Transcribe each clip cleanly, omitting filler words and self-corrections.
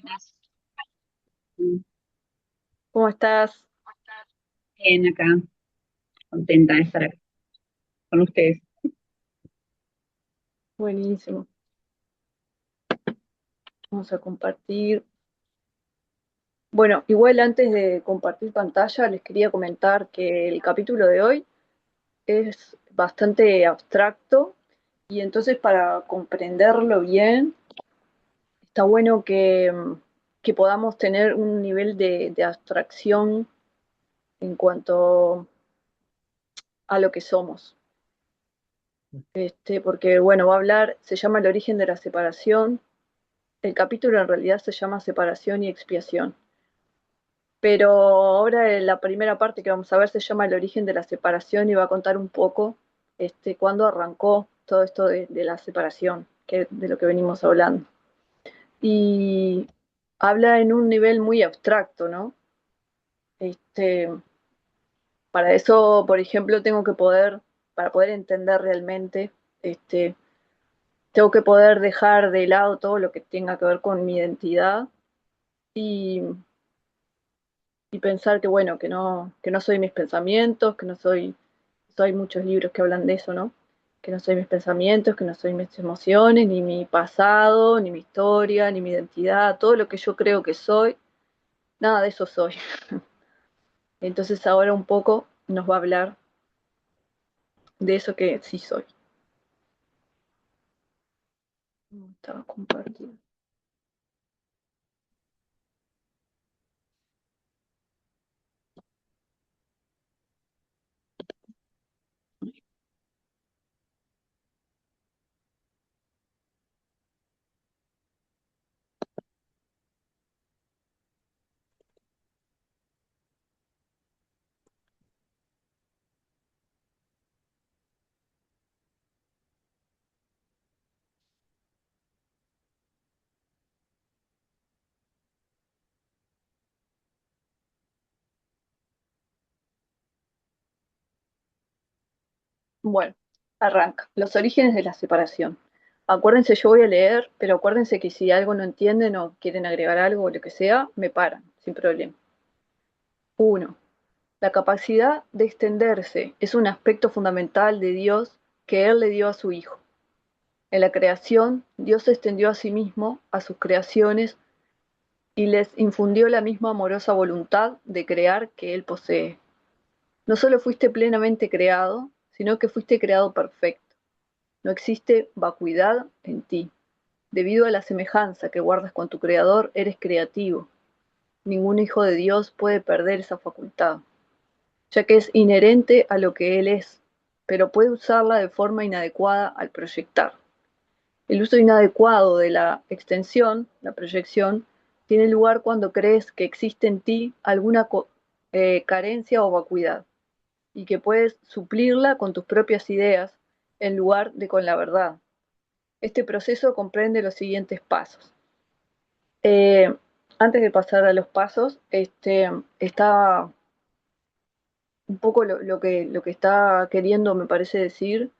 Buenas. ¿Cómo estás? Bien, acá, contenta de estar acá con ustedes. Buenísimo. Vamos a compartir. Bueno, igual antes de compartir pantalla, les quería comentar que el capítulo de hoy es bastante abstracto y entonces para comprenderlo bien, está bueno que podamos tener un nivel de abstracción en cuanto a lo que somos. Porque, bueno, va a hablar, se llama El origen de la separación. El capítulo en realidad se llama Separación y expiación. Pero ahora en la primera parte que vamos a ver se llama El origen de la separación y va a contar un poco cuándo arrancó todo esto de la separación, de lo que venimos hablando. Y habla en un nivel muy abstracto, ¿no? Este, para eso, por ejemplo, para poder entender realmente, este, tengo que poder dejar de lado todo lo que tenga que ver con mi identidad y, y pensar que, bueno, que no soy mis pensamientos, que no soy. Hay muchos libros que hablan de eso, ¿no? Que no soy mis pensamientos, que no soy mis emociones, ni mi pasado, ni mi historia, ni mi identidad, todo lo que yo creo que soy, nada de eso soy. Entonces ahora un poco nos va a hablar de eso que sí soy. Estaba compartiendo. Bueno, arranca. Los orígenes de la separación. Acuérdense, yo voy a leer, pero acuérdense que si algo no entienden o quieren agregar algo o lo que sea, me paran, sin problema. Uno. La capacidad de extenderse es un aspecto fundamental de Dios que Él le dio a su Hijo. En la creación, Dios se extendió a sí mismo, a sus creaciones, y les infundió la misma amorosa voluntad de crear que Él posee. No solo fuiste plenamente creado, sino que fuiste creado perfecto. No existe vacuidad en ti. Debido a la semejanza que guardas con tu Creador, eres creativo. Ningún hijo de Dios puede perder esa facultad, ya que es inherente a lo que Él es, pero puede usarla de forma inadecuada al proyectar. El uso inadecuado de la extensión, la proyección, tiene lugar cuando crees que existe en ti alguna carencia o vacuidad y que puedes suplirla con tus propias ideas en lugar de con la verdad. Este proceso comprende los siguientes pasos. Eh, Antes de pasar a los pasos, está un poco lo que está queriendo, me parece decir,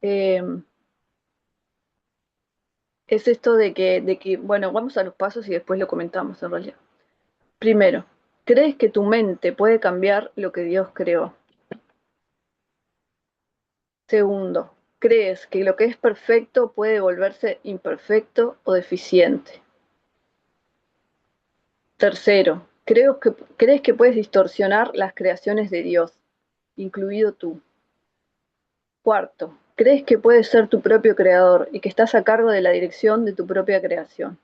eh, es esto de que, bueno, vamos a los pasos y después lo comentamos en realidad. Primero, ¿crees que tu mente puede cambiar lo que Dios creó? Segundo, ¿crees que lo que es perfecto puede volverse imperfecto o deficiente? Tercero, ¿crees que puedes distorsionar las creaciones de Dios, incluido tú? Cuarto, ¿crees que puedes ser tu propio creador y que estás a cargo de la dirección de tu propia creación?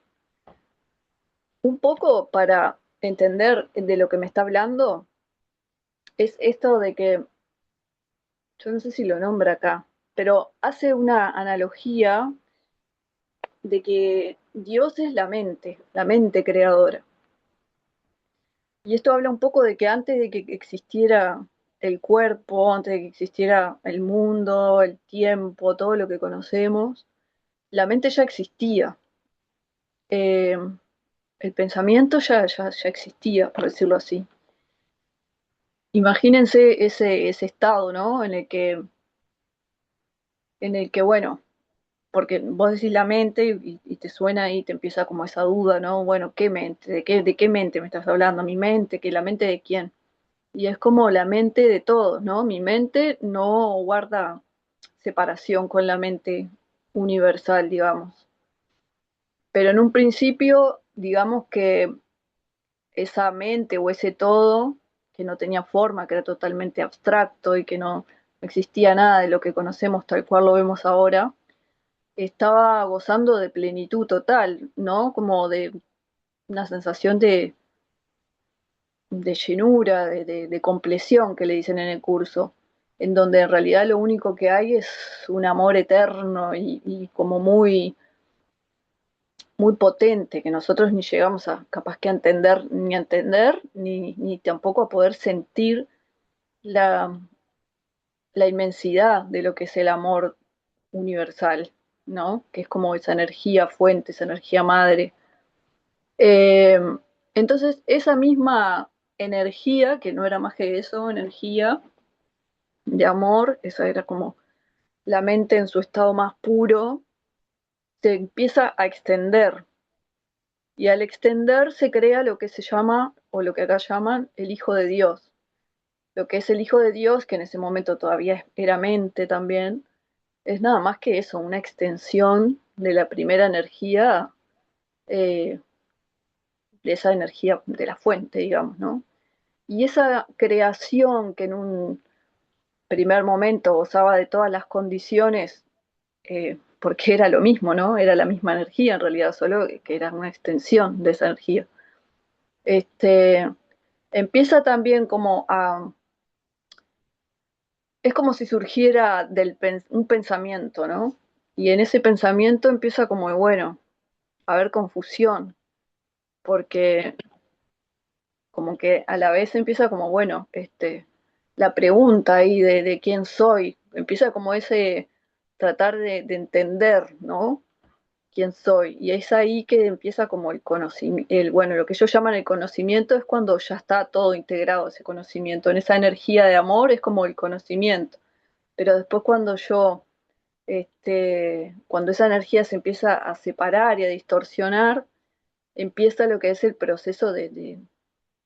Un poco para entender de lo que me está hablando, es esto de que, yo no sé si lo nombra acá, pero hace una analogía de que Dios es la mente creadora. Y esto habla un poco de que antes de que existiera el cuerpo, antes de que existiera el mundo, el tiempo, todo lo que conocemos, la mente ya existía. Eh, el pensamiento ya existía, por decirlo así. Imagínense ese estado, ¿no? En el que, bueno, porque vos decís la mente y te suena y te empieza como esa duda, ¿no? Bueno, ¿qué mente? ¿De qué mente me estás hablando? ¿Mi mente? ¿Que la mente de quién? Y es como la mente de todos, ¿no? Mi mente no guarda separación con la mente universal, digamos. Pero en un principio, digamos que esa mente o ese todo, que no tenía forma, que era totalmente abstracto y que no existía nada de lo que conocemos tal cual lo vemos ahora, estaba gozando de plenitud total, ¿no? Como de una sensación de llenura, de compleción que le dicen en el curso, en donde en realidad lo único que hay es un amor eterno y como muy potente, que nosotros ni llegamos a capaz que a entender, ni tampoco a poder sentir la, la inmensidad de lo que es el amor universal, ¿no? Que es como esa energía fuente, esa energía madre. Eh, entonces, esa misma energía, que no era más que eso, energía de amor, esa era como la mente en su estado más puro, se empieza a extender. Y al extender se crea lo que se llama, o lo que acá llaman, el Hijo de Dios. Lo que es el Hijo de Dios, que en ese momento todavía era mente también, es nada más que eso, una extensión de la primera energía, eh, de esa energía de la fuente, digamos, ¿no? Y esa creación que en un primer momento gozaba de todas las condiciones, porque era lo mismo, ¿no? Era la misma energía en realidad, solo que era una extensión de esa energía. Este, empieza también como a, es como si surgiera un pensamiento, ¿no? Y en ese pensamiento empieza como, bueno, a haber confusión, porque como que a la vez empieza como, bueno, la pregunta ahí de quién soy, empieza como ese tratar de entender, ¿no? Quién soy. Y es ahí que empieza como el conocimiento, bueno, lo que ellos llaman el conocimiento es cuando ya está todo integrado ese conocimiento. En esa energía de amor es como el conocimiento. Pero después cuando esa energía se empieza a separar y a distorsionar, empieza lo que es el proceso de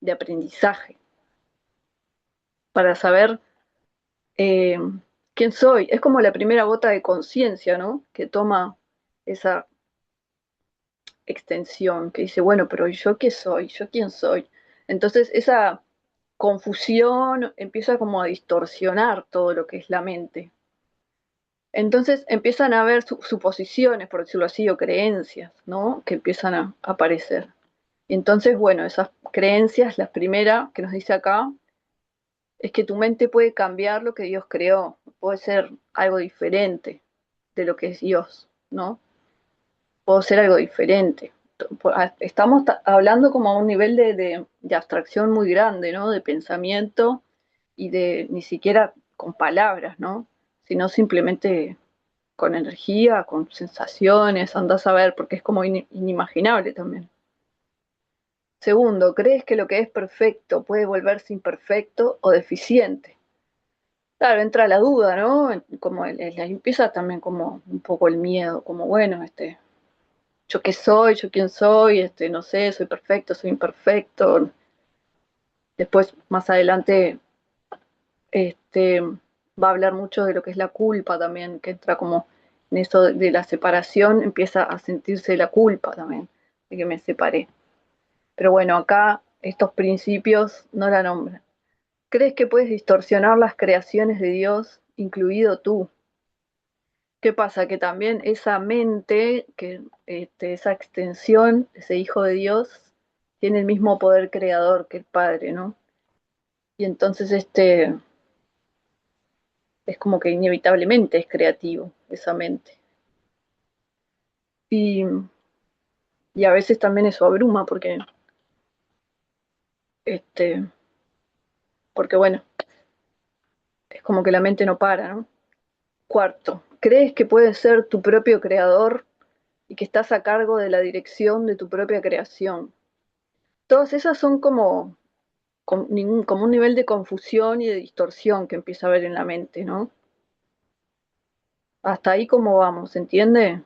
aprendizaje para saber eh, quién soy. Es como la primera gota de conciencia, ¿no? Que toma esa extensión, que dice, bueno, pero ¿yo qué soy? ¿Yo quién soy? Entonces esa confusión empieza como a distorsionar todo lo que es la mente. Entonces empiezan a haber suposiciones, por decirlo así, o creencias, ¿no? Que empiezan a aparecer. Y entonces, bueno, esas creencias, la primera que nos dice acá, es que tu mente puede cambiar lo que Dios creó, puede ser algo diferente de lo que es Dios, ¿no? Puedo ser algo diferente. Estamos hablando como a un nivel de abstracción muy grande, ¿no? De pensamiento y de ni siquiera con palabras, ¿no? Sino simplemente con energía, con sensaciones, andás a ver, porque es como inimaginable también. Segundo, ¿crees que lo que es perfecto puede volverse imperfecto o deficiente? Claro, entra la duda, ¿no? Como ahí empieza también como un poco el miedo, como bueno, yo qué soy, yo quién soy, no sé, soy perfecto, soy imperfecto. Después, más adelante, va a hablar mucho de lo que es la culpa también, que entra como en eso de la separación, empieza a sentirse la culpa también, de que me separé. Pero bueno, acá estos principios no la nombran. ¿Crees que puedes distorsionar las creaciones de Dios, incluido tú? ¿Qué pasa? Que también esa mente, esa extensión, ese hijo de Dios, tiene el mismo poder creador que el Padre, ¿no? Y entonces es como que inevitablemente es creativo esa mente. Y, y a veces también eso abruma este, porque bueno, es como que la mente no para, ¿no? Cuarto, ¿crees que puedes ser tu propio creador y que estás a cargo de la dirección de tu propia creación? Todas esas son como un nivel de confusión y de distorsión que empieza a haber en la mente, ¿no? Hasta ahí cómo vamos, ¿se entiende?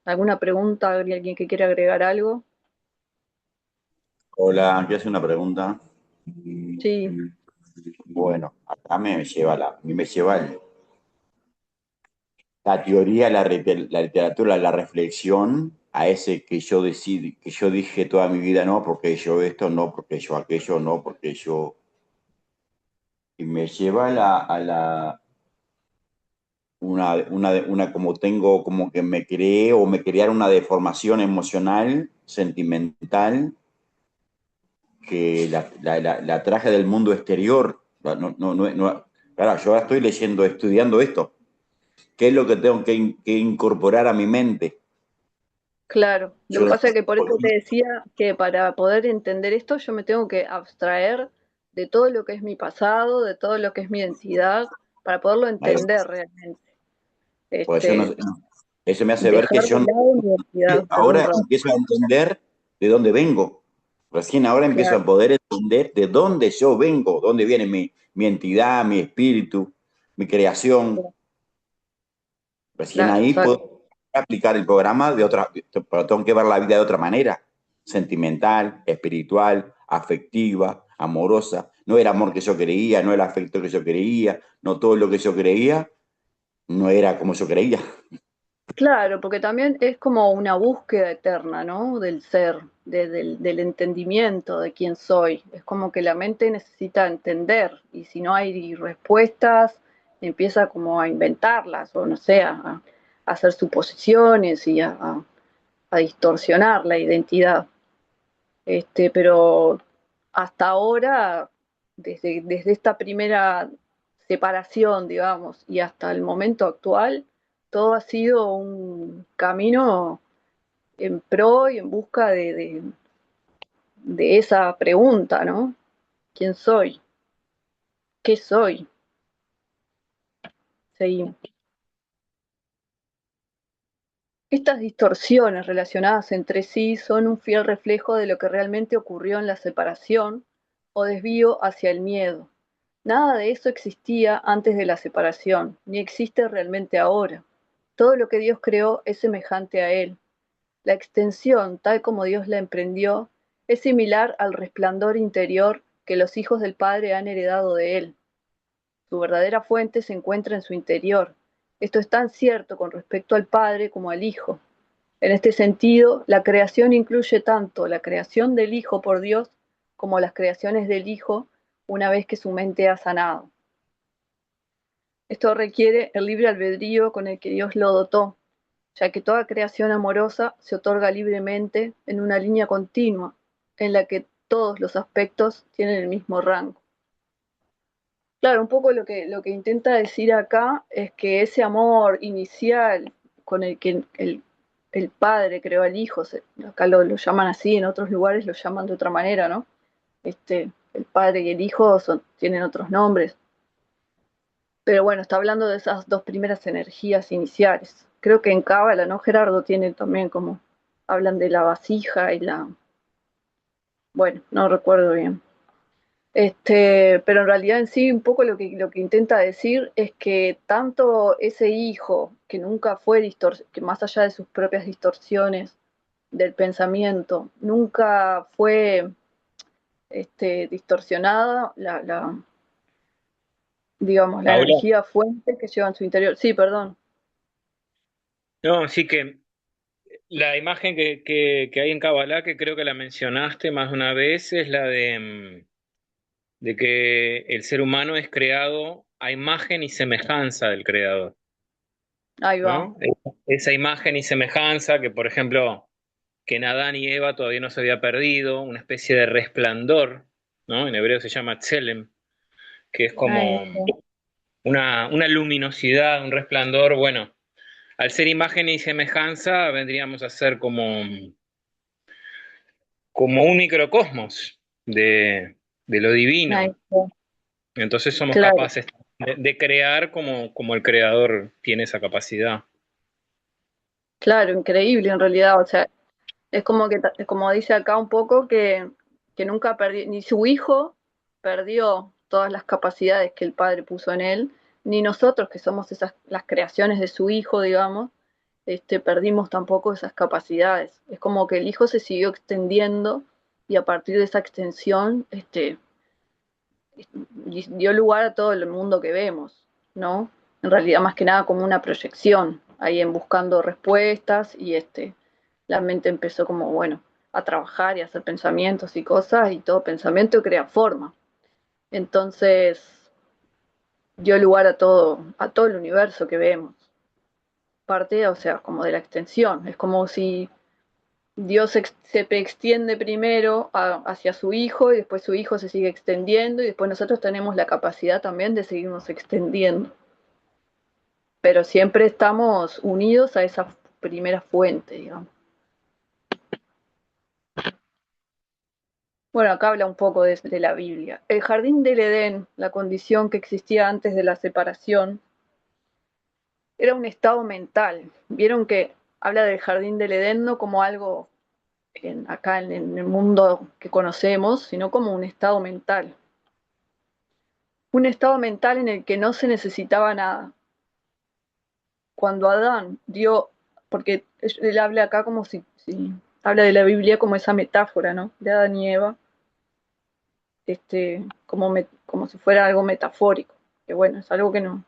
¿Alguna pregunta? ¿Alguien que quiera agregar algo? Hola, quiero hacer una pregunta. Sí, Bueno, acá me lleva a mí me lleva la teoría, la literatura, la reflexión, a ese que yo decidí, que yo dije toda mi vida, no, porque yo esto, no, porque yo aquello, no, porque yo. Y me lleva una como tengo, como que me creé o me crearon una deformación emocional, sentimental, que la traje del mundo exterior. Claro, yo ahora estoy leyendo, estudiando esto. ¿Qué es lo que tengo que incorporar a mi mente? claro. Lo Yo que la- pasa es que por eso te decía que para poder entender esto yo me tengo que abstraer de todo lo que es mi pasado, de todo lo que es mi identidad, para poderlo entender realmente. pues yo no, Este, eso me hace ver que dejar de yo no, lado mi identidad por un ahora rato. empiezo a entender de dónde vengo. Recién ahora empiezo Claro, a poder entender de dónde yo vengo, dónde viene mi entidad, mi espíritu, mi creación. Recién claro, ahí exacto. puedo aplicar el programa de otra, pero tengo que ver la vida de otra manera, sentimental, espiritual, afectiva, amorosa. No era amor que yo creía, no era afecto que yo creía, no todo lo que yo creía, no era como yo creía. Claro, porque también es como una búsqueda eterna, ¿no? Del ser, del entendimiento de quién soy. Es como que la mente necesita entender y si no hay respuestas, empieza como a inventarlas o no sé, a hacer suposiciones y a distorsionar la identidad. Pero hasta ahora, desde esta primera separación, digamos, y hasta el momento actual, todo ha sido un camino en pro y en busca de esa pregunta, ¿no? ¿Quién soy? ¿Qué soy? Seguimos. Estas distorsiones relacionadas entre sí son un fiel reflejo de lo que realmente ocurrió en la separación o desvío hacia el miedo. Nada de eso existía antes de la separación, ni existe realmente ahora. Todo lo que Dios creó es semejante a Él. La extensión, tal como Dios la emprendió, es similar al resplandor interior que los hijos del Padre han heredado de Él. Su verdadera fuente se encuentra en su interior. Esto es tan cierto con respecto al Padre como al Hijo. En este sentido, la creación incluye tanto la creación del Hijo por Dios como las creaciones del Hijo una vez que su mente ha sanado. Esto requiere el libre albedrío con el que Dios lo dotó, ya que toda creación amorosa se otorga libremente en una línea continua en la que todos los aspectos tienen el mismo rango. Claro, un poco lo que intenta decir acá es que ese amor inicial con el que el padre creó al hijo, acá lo llaman así, en otros lugares lo llaman de otra manera, ¿no? El padre y el hijo tienen otros nombres, pero bueno, está hablando de esas dos primeras energías iniciales. Creo que en Cábala, ¿no? Gerardo tiene también como, hablan de la vasija y bueno, no recuerdo bien. Pero en realidad en sí un poco lo que intenta decir es que tanto ese hijo que nunca fue que más allá de sus propias distorsiones del pensamiento, nunca fue distorsionada digamos, la Paula, energía fuente que lleva en su interior. Sí, perdón. no, sí que la imagen que hay en Kabbalah, que creo que la mencionaste más de una vez, es la de que el ser humano es creado a imagen y semejanza del Creador, Ahí va. ¿no? Esa imagen y semejanza que, por ejemplo, que en Adán y Eva todavía no se había perdido, una especie de resplandor, ¿no? En hebreo se llama tselem, que es Ahí como está. una luminosidad, un resplandor, bueno. Al ser imagen y semejanza, vendríamos a ser como un microcosmos de lo Ahí divino. está. Entonces somos Claro, capaces de crear como el creador tiene esa capacidad. claro, increíble en realidad. O sea, es como que, como dice acá un poco, que nunca perdió, ni su hijo perdió todas las capacidades que el padre puso en él, ni nosotros, que somos las creaciones de su hijo, digamos, perdimos tampoco esas capacidades. Es como que el hijo se siguió extendiendo y a partir de esa extensión dio lugar a todo el mundo que vemos, ¿no? En realidad más que nada como una proyección, ahí en buscando respuestas y la mente empezó como, bueno, a trabajar y a hacer pensamientos y cosas y todo pensamiento crea forma. Entonces dio lugar a todo el universo que vemos. Parte, o sea, como de la extensión. Es como si Dios se extiende primero hacia su hijo y después su hijo se sigue extendiendo y después nosotros tenemos la capacidad también de seguirnos extendiendo. Pero siempre estamos unidos a esa primera fuente, digamos. Bueno, acá habla un poco de la Biblia. El jardín del Edén, la condición que existía antes de la separación, era un estado mental. Vieron que habla del jardín del Edén no como algo acá en el mundo que conocemos, sino como un estado mental. Un estado mental en el que no se necesitaba nada. Cuando Adán dio, porque él habla acá como si habla de la Biblia como esa metáfora, ¿no? De Adán y Eva, como si fuera algo metafórico, que bueno, es algo que yo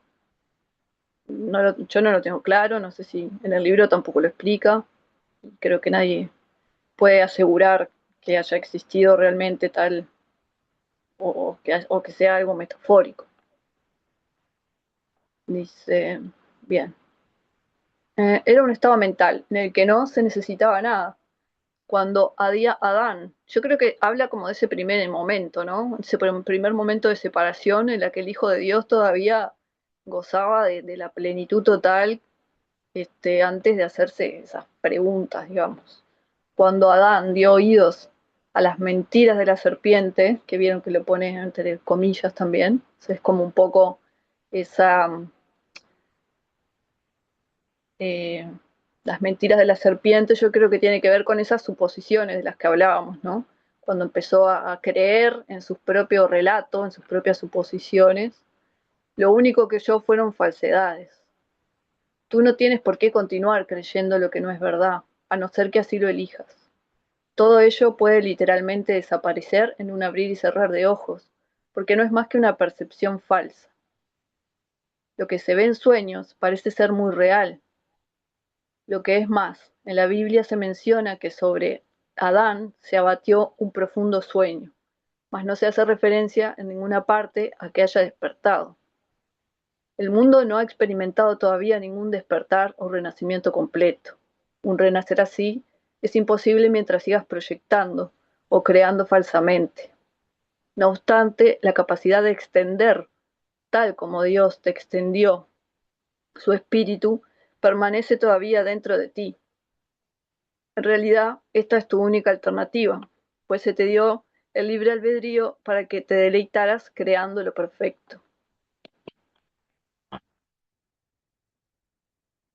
no lo tengo claro, no sé si en el libro tampoco lo explica, creo que nadie puede asegurar que haya existido realmente tal o que sea algo metafórico. Dice, bien, era un estado mental en el que no se necesitaba nada. Cuando Adán, yo creo que habla como de ese primer momento, ¿no? Ese primer momento de separación en la que el Hijo de Dios todavía gozaba de la plenitud total, antes de hacerse esas preguntas, digamos. Cuando Adán dio oídos a las mentiras de la serpiente, que vieron que lo pone entre comillas también, es como un poco esa eh, las mentiras de la serpiente, yo creo que tiene que ver con esas suposiciones de las que hablábamos, ¿no? Cuando empezó a creer en sus propios relatos, en sus propias suposiciones, lo único que yo fueron falsedades. Tú no tienes por qué continuar creyendo lo que no es verdad, a no ser que así lo elijas. Todo ello puede literalmente desaparecer en un abrir y cerrar de ojos, porque no es más que una percepción falsa. Lo que se ve en sueños parece ser muy real. Lo que es más, en la Biblia se menciona que sobre Adán se abatió un profundo sueño, mas no se hace referencia en ninguna parte a que haya despertado. El mundo no ha experimentado todavía ningún despertar o renacimiento completo. Un renacer así es imposible mientras sigas proyectando o creando falsamente. No obstante, la capacidad de extender, tal como Dios te extendió su espíritu, permanece todavía dentro de ti. En realidad, esta es tu única alternativa, pues se te dio el libre albedrío para que te deleitaras creando lo perfecto.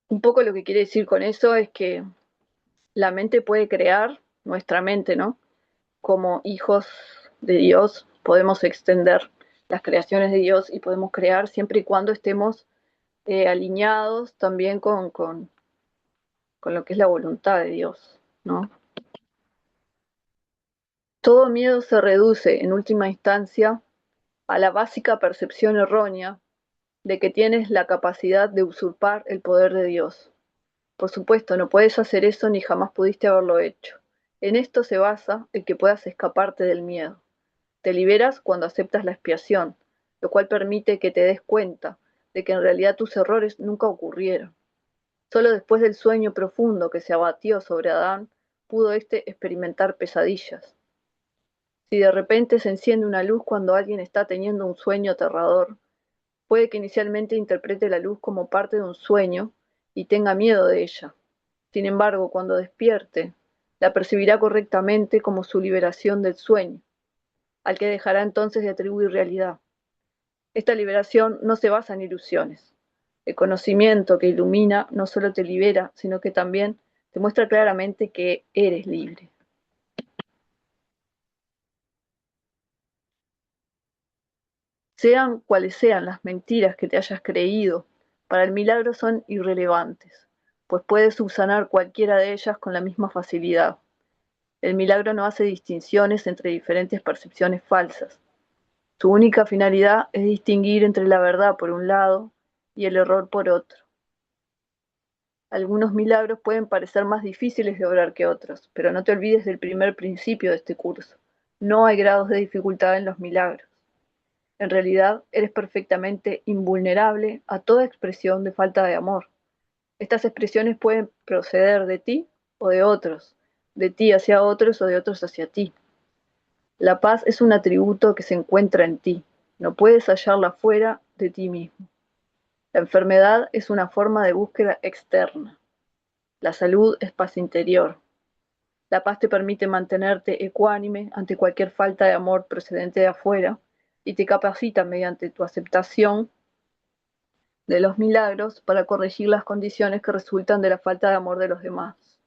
Un poco lo que quiere decir con eso es que la mente puede crear, nuestra mente, ¿no? Como hijos de Dios, podemos extender las creaciones de Dios y podemos crear siempre y cuando estemos alineados también con lo que es la voluntad de Dios, ¿no? Todo miedo se reduce, en última instancia, a la básica percepción errónea de que tienes la capacidad de usurpar el poder de Dios. Por supuesto, no puedes hacer eso ni jamás pudiste haberlo hecho. En esto se basa el que puedas escaparte del miedo. Te liberas cuando aceptas la expiación, lo cual permite que te des cuenta de que en realidad tus errores nunca ocurrieron. Solo después del sueño profundo que se abatió sobre Adán, pudo éste experimentar pesadillas. Si de repente se enciende una luz cuando alguien está teniendo un sueño aterrador, puede que inicialmente interprete la luz como parte de un sueño y tenga miedo de ella. Sin embargo, cuando despierte, la percibirá correctamente como su liberación del sueño, al que dejará entonces de atribuir realidad. Esta liberación no se basa en ilusiones. El conocimiento que ilumina no solo te libera, sino que también te muestra claramente que eres libre. Sean cuales sean las mentiras que te hayas creído, para el milagro son irrelevantes, pues puedes subsanar cualquiera de ellas con la misma facilidad. El milagro no hace distinciones entre diferentes percepciones falsas. Su única finalidad es distinguir entre la verdad por un lado y el error por otro. Algunos milagros pueden parecer más difíciles de obrar que otros, pero no te olvides del primer principio de este curso. No hay grados de dificultad en los milagros. En realidad, eres perfectamente invulnerable a toda expresión de falta de amor. Estas expresiones pueden proceder de ti o de otros, de ti hacia otros o de otros hacia ti. La paz es un atributo que se encuentra en ti. No puedes hallarla fuera de ti mismo. La enfermedad es una forma de búsqueda externa. La salud es paz interior. La paz te permite mantenerte ecuánime ante cualquier falta de amor procedente de afuera y te capacita mediante tu aceptación de los milagros para corregir las condiciones que resultan de la falta de amor de los demás.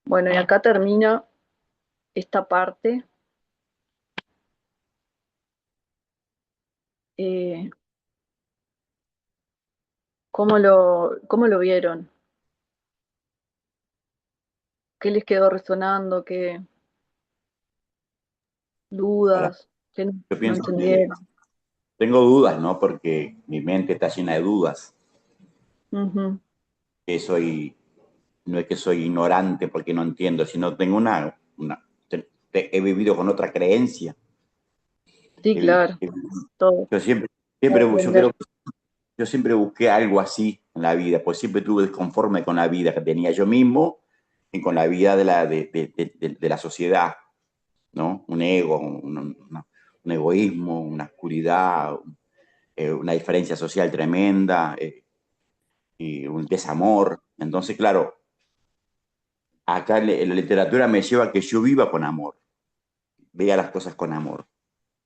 Bueno, y acá termina esta parte. Eh, ¿Cómo lo vieron? ¿Qué les quedó resonando? ¿Qué Ahora, dudas? ¿Qué yo no pienso que entendieron? tengo dudas, ¿no? Porque mi mente está llena de dudas. Ujú. Que soy, no es que soy ignorante porque no entiendo, sino tengo he vivido con otra creencia. Sí, El- claro, el- todo. yo siempre, Para yo aprender. creo que yo siempre busqué algo así en la vida, pues siempre estuve desconforme con la vida que tenía yo mismo y con la vida de la sociedad, ¿no? Un ego, un egoísmo, una oscuridad, una diferencia social tremenda y un desamor. Entonces, claro, acá la literatura me lleva a que yo viva con amor, vea las cosas con amor,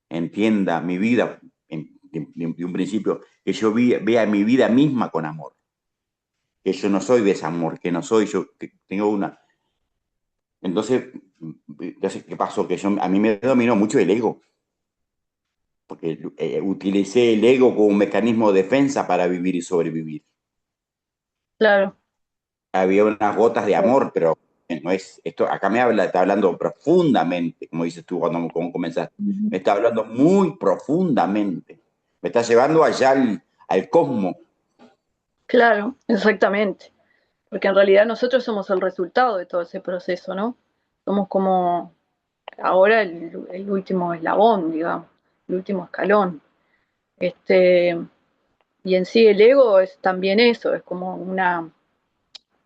entienda mi vida de un principio, que yo vea mi vida misma con amor, que yo no soy desamor, que no soy yo, que tengo una... Entonces, ¿qué pasó? Que a mí me dominó mucho el ego, porque utilicé el ego como un mecanismo de defensa para vivir y sobrevivir. Claro. Había unas gotas de amor, pero no es esto. Acá está hablando profundamente, como dices tú cuando comenzaste. Ujú. Me está hablando muy profundamente. Me está llevando allá al cosmos. Claro, exactamente. Porque en realidad nosotros somos el resultado de todo ese proceso, ¿no? Somos como ahora el último eslabón, digamos, el último escalón. Este, y en sí el ego es también eso, es como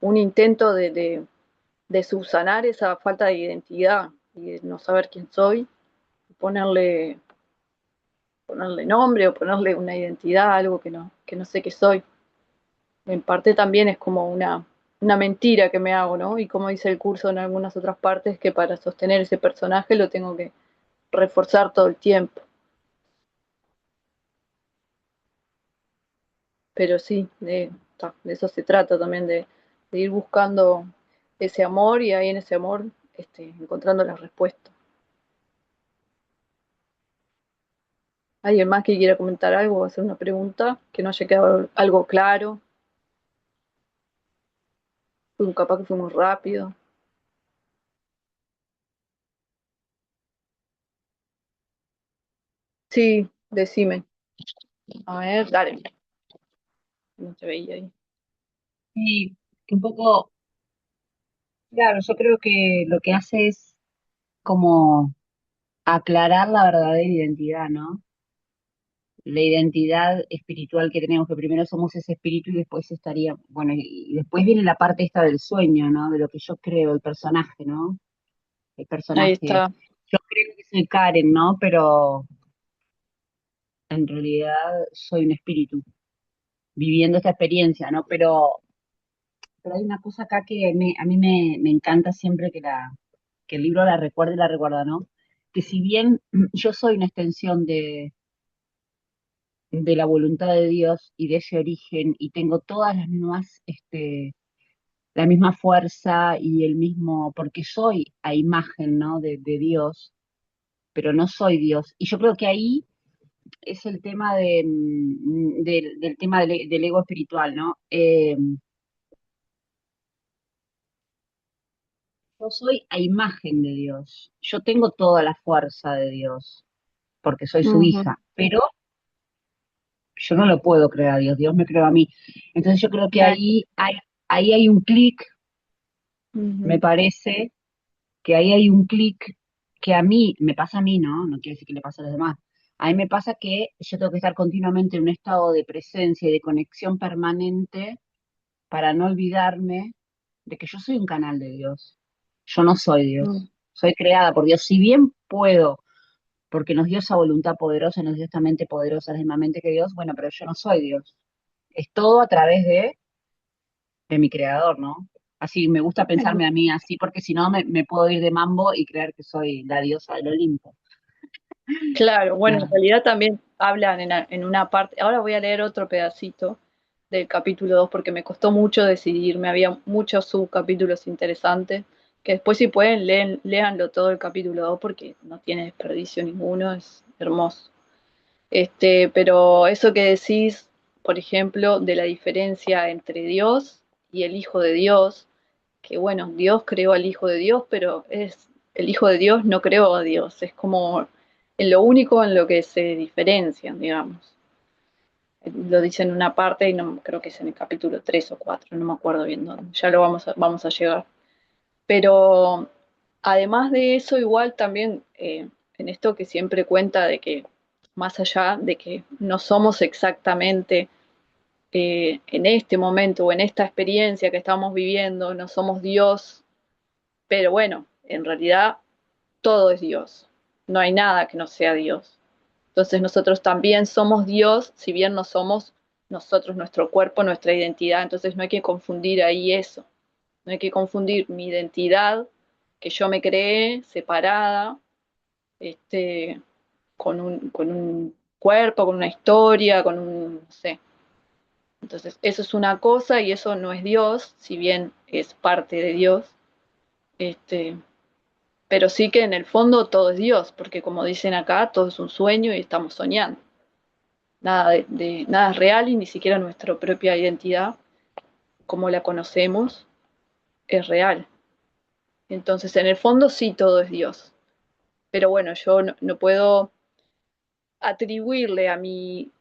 un intento de subsanar esa falta de identidad y de no saber quién soy, y ponerle nombre o ponerle una identidad, algo que no sé qué soy. En parte también es como una mentira que me hago, ¿no? Y como dice el curso en algunas otras partes, que para sostener ese personaje lo tengo que reforzar todo el tiempo. Pero sí, de eso se trata también, de ir buscando ese amor y ahí en ese amor encontrando la respuesta. ¿Alguien más que quiera comentar algo o hacer una pregunta que no haya quedado algo claro? Capaz que fue muy rápido. Sí, decime. A ver, dale. No te veía ahí. Sí, que un poco, claro, yo creo que lo que hace es como aclarar la verdadera identidad, ¿no? La identidad espiritual que tenemos, que primero somos ese espíritu y después estaría, bueno, y después viene la parte esta del sueño, ¿no? De lo que yo creo, el personaje, ¿no? El Ahí personaje, está. yo creo que soy Karen, ¿no? Pero en realidad soy un espíritu viviendo esta experiencia, ¿no? Pero hay una cosa acá que a mí me encanta siempre que el libro la recuerda, ¿no? Que si bien yo soy una extensión de la voluntad de Dios y de ese origen y tengo todas las mismas, la misma fuerza y el mismo, porque soy a imagen, ¿no? de Dios, pero no soy Dios. Y yo creo que ahí es el tema del tema del ego espiritual, ¿no? Yo soy a imagen de Dios. Yo tengo toda la fuerza de Dios, porque soy su Ujú, hija, pero yo no lo puedo creer a Dios, Dios me creó a mí. Entonces yo creo que claro, ahí hay un clic, me ujú, parece, que ahí hay un clic que a mí, me pasa a mí, ¿no? No quiere decir que le pase a los demás. A mí me pasa que yo tengo que estar continuamente en un estado de presencia y de conexión permanente para no olvidarme de que yo soy un canal de Dios. Yo no soy mm, Dios, soy creada por Dios. Si bien puedo, porque nos dio esa voluntad poderosa, nos dio esta mente poderosa, la misma mente que Dios, bueno, pero yo no soy Dios. Es todo a través de mi creador, ¿no? Así me gusta pensarme a mí así, porque si no me puedo ir de mambo y creer que soy la diosa del Olimpo. claro, bueno, en Ah, realidad también hablan en una parte, ahora voy a leer otro pedacito del capítulo 2 porque me costó mucho decidirme, había muchos subcapítulos interesantes, que después si pueden léanlo todo el capítulo 2 porque no tiene desperdicio ninguno, es hermoso. Pero eso que decís, por ejemplo, de la diferencia entre Dios y el Hijo de Dios, que bueno, Dios creó al Hijo de Dios, pero el Hijo de Dios no creó a Dios, es como en lo único en lo que se diferencian, digamos. Lo dice en una parte y no creo que es en el capítulo 3 o 4, no me acuerdo bien dónde, ya lo vamos a llegar. Pero además de eso, igual también en esto que siempre cuenta de que más allá de que no somos exactamente en este momento o en esta experiencia que estamos viviendo, no somos Dios, pero bueno, en realidad todo es Dios, no hay nada que no sea Dios. Entonces nosotros también somos Dios, si bien no somos nosotros, nuestro cuerpo, nuestra identidad, entonces no hay que confundir ahí eso, no hay que confundir mi identidad que yo me creé separada, este, con un cuerpo, con una historia, con un, no sé. Entonces eso es una cosa y eso no es Dios, si bien es parte de Dios, este, pero sí que en el fondo todo es Dios, porque como dicen acá, todo es un sueño y estamos soñando. Nada, nada es real y ni siquiera nuestra propia identidad, como la conocemos, es real. Entonces, en el fondo sí todo es Dios. Pero bueno, yo no puedo atribuirle a mi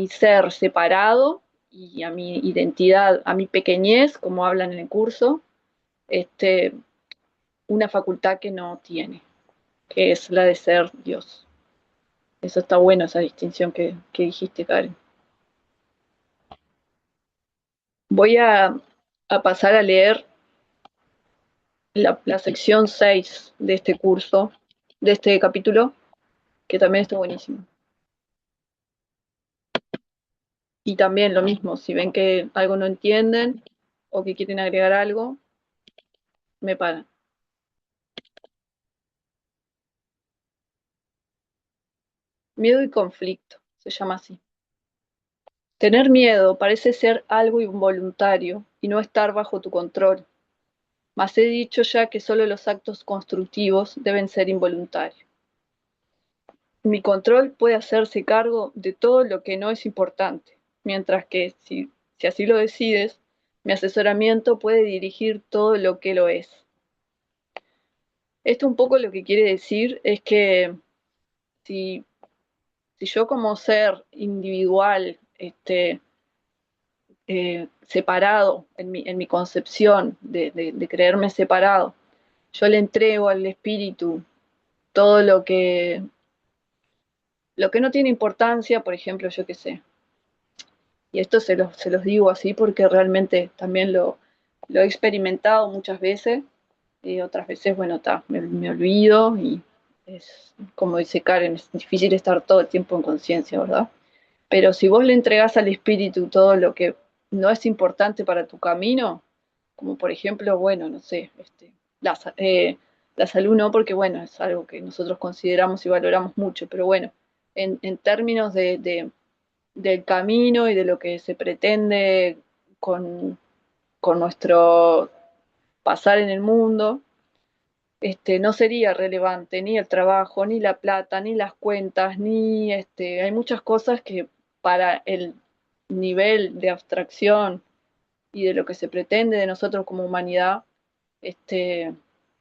ser separado y a mi identidad, a mi pequeñez, como hablan en el curso, este, una facultad que no tiene, que es la de ser Dios. Eso está bueno, esa distinción que dijiste, Karen. Voy a pasar a leer la sección 6 de este curso, de este capítulo, que también está buenísimo. Y también lo mismo, si ven que algo no entienden o que quieren agregar algo, me paran. Miedo y conflicto, se llama así. Tener miedo parece ser algo involuntario y no estar bajo tu control, mas he dicho ya que solo los actos constructivos deben ser involuntarios. Mi control puede hacerse cargo de todo lo que no es importante, mientras que, si así lo decides, mi asesoramiento puede dirigir todo lo que lo es. Esto un poco lo que quiere decir es que si, si yo como ser individual, separado en mi concepción de creerme separado, yo le entrego al espíritu todo lo que no tiene importancia, por ejemplo, yo qué sé. Y esto se los digo así porque realmente también lo he experimentado muchas veces y otras veces, bueno, me olvido y es, como dice Karen, es difícil estar todo el tiempo en conciencia, ¿verdad? Pero si vos le entregás al espíritu todo lo que no es importante para tu camino, como por ejemplo, bueno, no sé, la salud no, porque bueno, es algo que nosotros consideramos y valoramos mucho, pero bueno, en términos del camino y de lo que se pretende con, con nuestro pasar en el mundo, no sería relevante ni el trabajo, ni la plata, ni las cuentas, ni hay muchas cosas que para el nivel de abstracción y de lo que se pretende de nosotros como humanidad,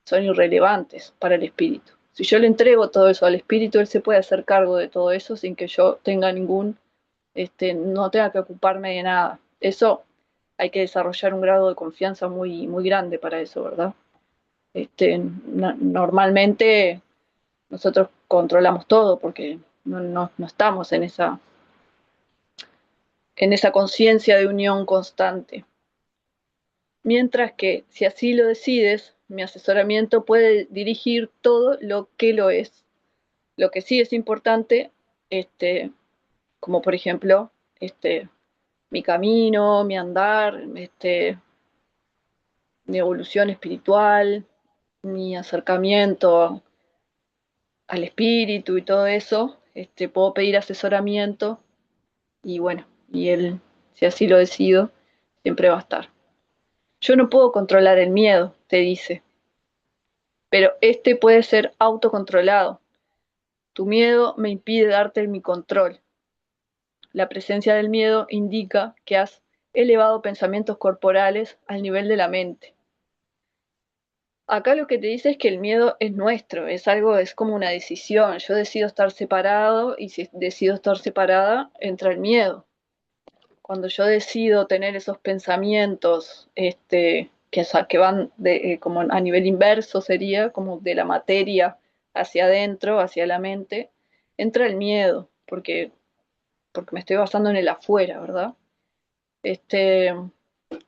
son irrelevantes para el espíritu. Si yo le entrego todo eso al espíritu, él se puede hacer cargo de todo eso sin que yo tenga no tenga que ocuparme de nada. Eso hay que desarrollar un grado de confianza muy, muy grande para eso, ¿verdad? Normalmente nosotros controlamos todo porque no estamos en esa conciencia de unión constante. Mientras que, si así lo decides, mi asesoramiento puede dirigir todo lo que lo es. Lo que sí es importante, como por ejemplo, mi camino, mi andar, mi evolución espiritual, mi acercamiento al espíritu y todo eso, puedo pedir asesoramiento y bueno, y él, si así lo decido, siempre va a estar. Yo no puedo controlar el miedo, te dice, pero puede ser autocontrolado. Tu miedo me impide darte mi control. La presencia del miedo indica que has elevado pensamientos corporales al nivel de la mente. Acá lo que te dice es que el miedo es nuestro, es como una decisión. Yo decido estar separado y si decido estar separada, entra el miedo. Cuando yo decido tener esos pensamientos que van como a nivel inverso, sería como de la materia hacia adentro, hacia la mente, entra el miedo, porque me estoy basando en el afuera, ¿verdad?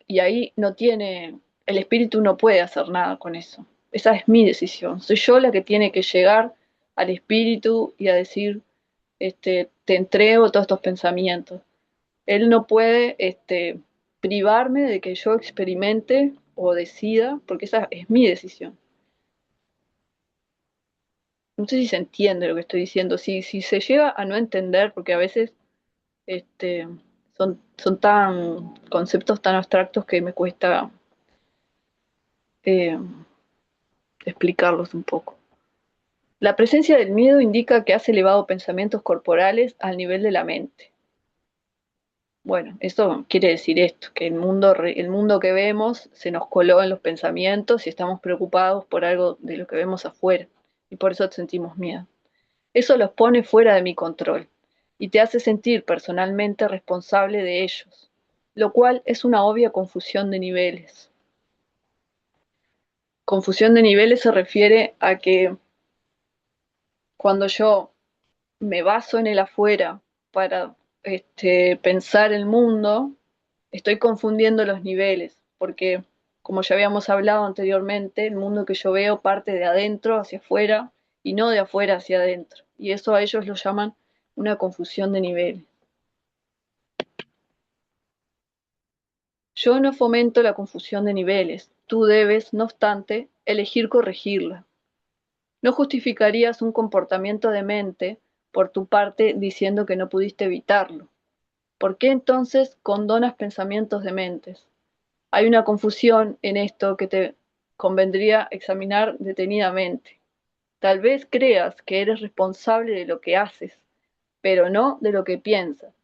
Y ahí el espíritu no puede hacer nada con eso. Esa es mi decisión. Soy yo la que tiene que llegar al espíritu y a decir, te entrego todos estos pensamientos. Él no puede privarme de que yo experimente o decida, porque esa es mi decisión. No sé si se entiende lo que estoy diciendo, si se llega a no entender, porque a veces este, son conceptos tan abstractos que me cuesta eh, explicarlos un poco. La presencia del miedo indica que has elevado pensamientos corporales al nivel de la mente. Bueno, eso quiere decir esto, que el mundo que vemos se nos coló en los pensamientos y estamos preocupados por algo de lo que vemos afuera y por eso sentimos miedo. Eso los pone fuera de mi control y te hace sentir personalmente responsable de ellos, lo cual es una obvia confusión de niveles. Confusión de niveles se refiere a que cuando yo me baso en el afuera para pensar el mundo, estoy confundiendo los niveles, porque como ya habíamos hablado anteriormente, el mundo que yo veo parte de adentro hacia afuera y no de afuera hacia adentro. Y eso a ellos lo llaman una confusión de niveles. Yo no fomento la confusión de niveles. Tú debes, no obstante, elegir corregirla. No justificarías un comportamiento demente por tu parte diciendo que no pudiste evitarlo. ¿Por qué entonces condonas pensamientos dementes? Hay una confusión en esto que te convendría examinar detenidamente. Tal vez creas que eres responsable de lo que haces, pero no de lo que piensas.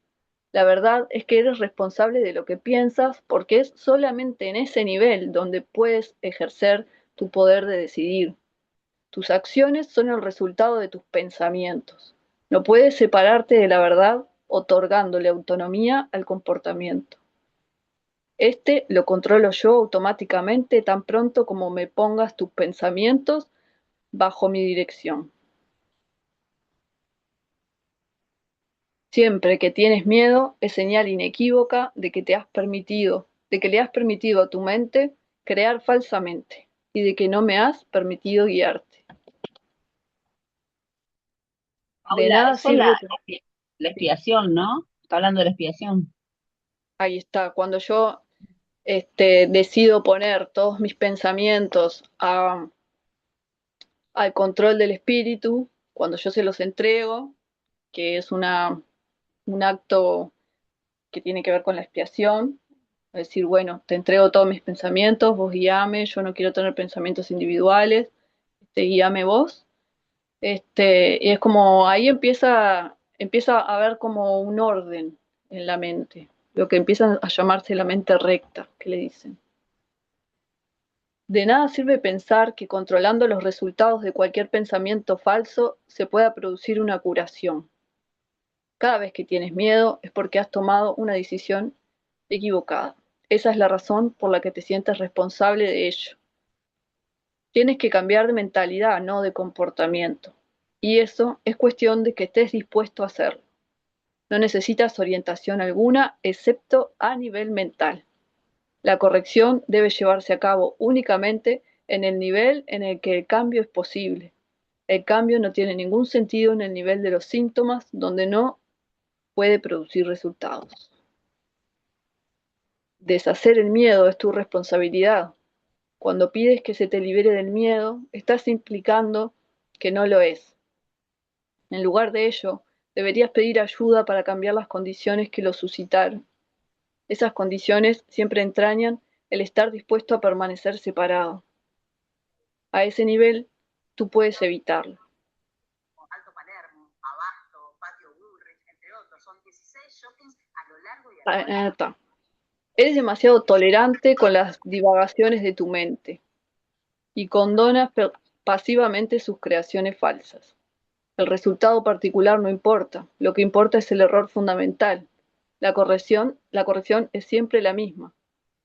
La verdad es que eres responsable de lo que piensas porque es solamente en ese nivel donde puedes ejercer tu poder de decidir. Tus acciones son el resultado de tus pensamientos. No puedes separarte de la verdad otorgándole autonomía al comportamiento. Lo controlo yo automáticamente tan pronto como me pongas tus pensamientos bajo mi dirección. Siempre que tienes miedo, es señal inequívoca de que le has permitido a tu mente crear falsamente y de que no me has permitido guiarte. De Paula, nada eso la, sirve. la expiación, ¿no? Está hablando de la expiación. Ahí está, cuando yo decido poner todos mis pensamientos al control del espíritu, cuando yo se los entrego, que es un acto que tiene que ver con la expiación, es decir, bueno, te entrego todos mis pensamientos, vos guíame, yo no quiero tener pensamientos individuales, guíame vos. Y es como ahí empieza a haber como un orden en la mente, lo que empieza a llamarse la mente recta, que le dicen. De nada sirve pensar que controlando los resultados de cualquier pensamiento falso se pueda producir una curación. Cada vez que tienes miedo es porque has tomado una decisión equivocada. Esa es la razón por la que te sientes responsable de ello. Tienes que cambiar de mentalidad, no de comportamiento. Y eso es cuestión de que estés dispuesto a hacerlo. No necesitas orientación alguna, excepto a nivel mental. La corrección debe llevarse a cabo únicamente en el nivel en el que el cambio es posible. El cambio no tiene ningún sentido en el nivel de los síntomas, donde no puede producir resultados. Deshacer el miedo es tu responsabilidad. Cuando pides que se te libere del miedo, estás implicando que no lo es. En lugar de ello, deberías pedir ayuda para cambiar las condiciones que lo suscitaron. Esas condiciones siempre entrañan el estar dispuesto a permanecer separado. A ese nivel, tú puedes evitarlo. Alto Palermo, Abasto, Patio Bullrich, entre otros. Son 16 shoppings a lo largo y a lo largo. Eres demasiado tolerante con las divagaciones de tu mente y condonas pasivamente sus creaciones falsas. El resultado particular no importa, lo que importa es el error fundamental. La corrección es siempre la misma.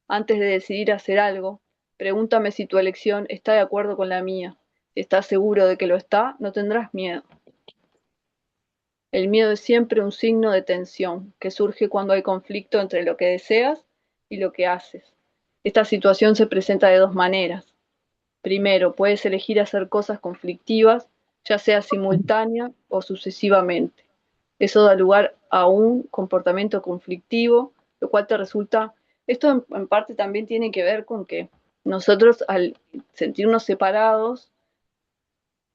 Antes de decidir hacer algo, pregúntame si tu elección está de acuerdo con la mía. Si estás seguro de que lo está, no tendrás miedo. El miedo es siempre un signo de tensión que surge cuando hay conflicto entre lo que deseas y lo que haces. Esta situación se presenta de dos maneras. Primero, puedes elegir hacer cosas conflictivas, ya sea simultánea o sucesivamente. Eso da lugar a un comportamiento conflictivo, lo cual te resulta... Esto en parte también tiene que ver con que nosotros al sentirnos separados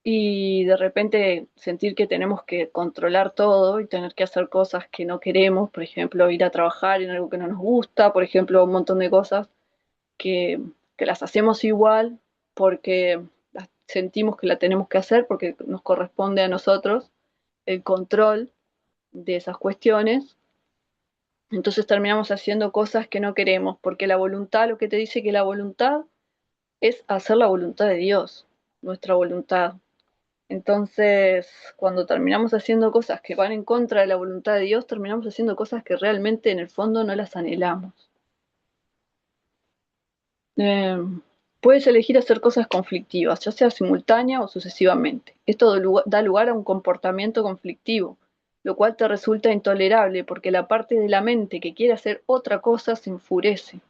y de repente sentir que tenemos que controlar todo y tener que hacer cosas que no queremos, por ejemplo, ir a trabajar en algo que no nos gusta, por ejemplo, un montón de cosas que las hacemos igual porque las sentimos que la tenemos que hacer, porque nos corresponde a nosotros el control de esas cuestiones. Entonces terminamos haciendo cosas que no queremos, porque la voluntad, lo que te dice que la voluntad es hacer la voluntad de Dios, nuestra voluntad. Entonces, cuando terminamos haciendo cosas que van en contra de la voluntad de Dios, terminamos haciendo cosas que realmente en el fondo no las anhelamos. Puedes elegir hacer cosas conflictivas, ya sea simultánea o sucesivamente. Esto da lugar a un comportamiento conflictivo, lo cual te resulta intolerable porque la parte de la mente que quiere hacer otra cosa se enfurece.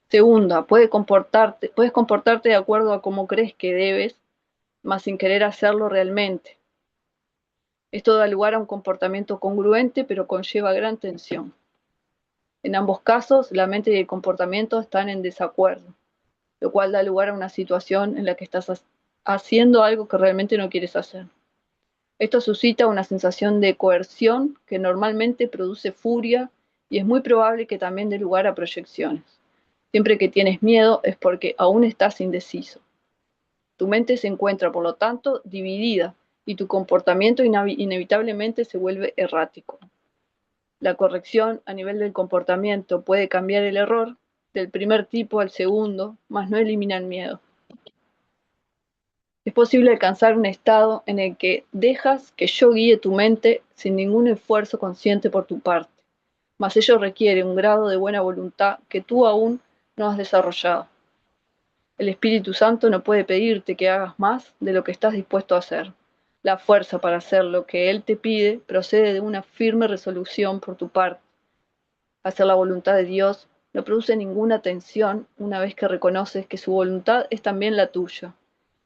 Segunda, puedes comportarte de acuerdo a cómo crees que debes, mas sin querer hacerlo realmente. Esto da lugar a un comportamiento congruente, pero conlleva gran tensión. En ambos casos, la mente y el comportamiento están en desacuerdo, lo cual da lugar a una situación en la que estás haciendo algo que realmente no quieres hacer. Esto suscita una sensación de coerción que normalmente produce furia y es muy probable que también dé lugar a proyecciones. Siempre que tienes miedo es porque aún estás indeciso. Tu mente se encuentra, por lo tanto, dividida y tu comportamiento inevitablemente se vuelve errático. La corrección a nivel del comportamiento puede cambiar el error del primer tipo al segundo, mas no elimina el miedo. Es posible alcanzar un estado en el que dejas que yo guíe tu mente sin ningún esfuerzo consciente por tu parte, mas ello requiere un grado de buena voluntad que tú aún no has desarrollado. El Espíritu Santo no puede pedirte que hagas más de lo que estás dispuesto a hacer. La fuerza para hacer lo que Él te pide procede de una firme resolución por tu parte. Hacer la voluntad de Dios no produce ninguna tensión una vez que reconoces que su voluntad es también la tuya.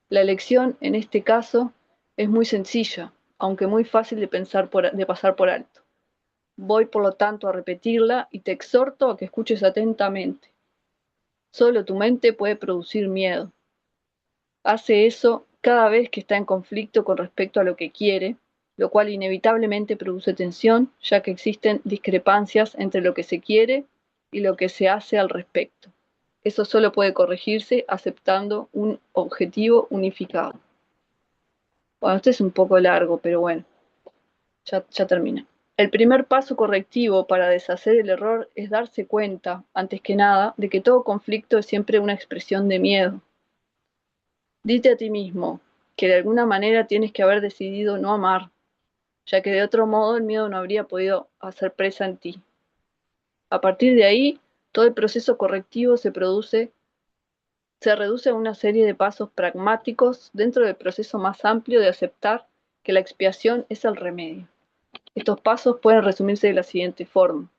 La elección, en este caso, es muy sencilla, aunque muy fácil de pasar por alto. Voy, por lo tanto, a repetirla y te exhorto a que escuches atentamente. Solo tu mente puede producir miedo. Hace eso cada vez que está en conflicto con respecto a lo que quiere, lo cual inevitablemente produce tensión, ya que existen discrepancias entre lo que se quiere y lo que se hace al respecto. Eso solo puede corregirse aceptando un objetivo unificado. Bueno, este es un poco largo, pero bueno, ya termina. El primer paso correctivo para deshacer el error es darse cuenta, antes que nada, de que todo conflicto es siempre una expresión de miedo. Dite a ti mismo que de alguna manera tienes que haber decidido no amar, ya que de otro modo el miedo no habría podido hacer presa en ti. A partir de ahí, todo el proceso correctivo se reduce a una serie de pasos pragmáticos dentro del proceso más amplio de aceptar que la expiación es el remedio. Estos pasos pueden resumirse de la siguiente forma.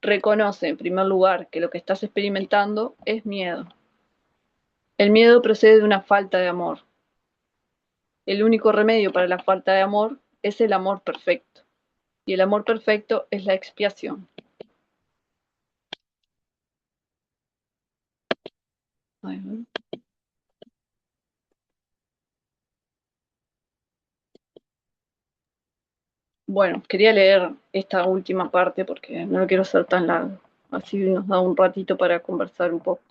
Reconoce, en primer lugar, que lo que estás experimentando es miedo. El miedo procede de una falta de amor. El único remedio para la falta de amor es el amor perfecto. Y el amor perfecto es la expiación. Bueno, quería leer esta última parte porque no lo quiero hacer tan largo. Así nos da un ratito para conversar un poco.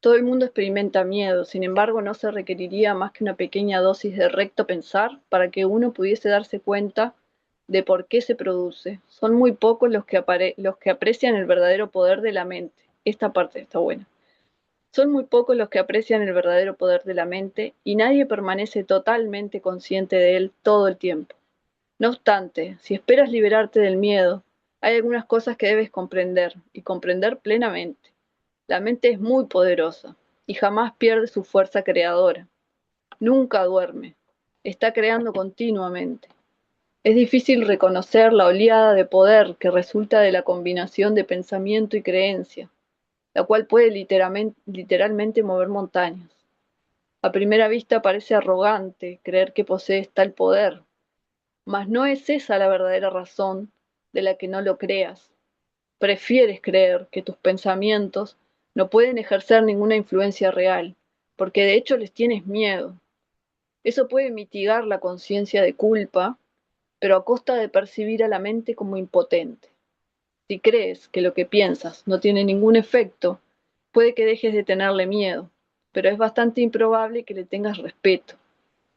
Todo el mundo experimenta miedo, sin embargo, no se requeriría más que una pequeña dosis de recto pensar para que uno pudiese darse cuenta de por qué se produce. Son muy pocos los que aprecian el verdadero poder de la mente. Esta parte está buena. Son muy pocos los que aprecian el verdadero poder de la mente y nadie permanece totalmente consciente de él todo el tiempo. No obstante, si esperas liberarte del miedo, hay algunas cosas que debes comprender y comprender plenamente. La mente es muy poderosa y jamás pierde su fuerza creadora. Nunca duerme. Está creando continuamente. Es difícil reconocer la oleada de poder que resulta de la combinación de pensamiento y creencia, la cual puede literalmente mover montañas. A primera vista parece arrogante creer que posees tal poder, mas no es esa la verdadera razón de la que no lo creas. Prefieres creer que tus pensamientos no pueden ejercer ninguna influencia real, porque de hecho les tienes miedo. Eso puede mitigar la conciencia de culpa, pero a costa de percibir a la mente como impotente. Si crees que lo que piensas no tiene ningún efecto, puede que dejes de tenerle miedo, pero es bastante improbable que le tengas respeto.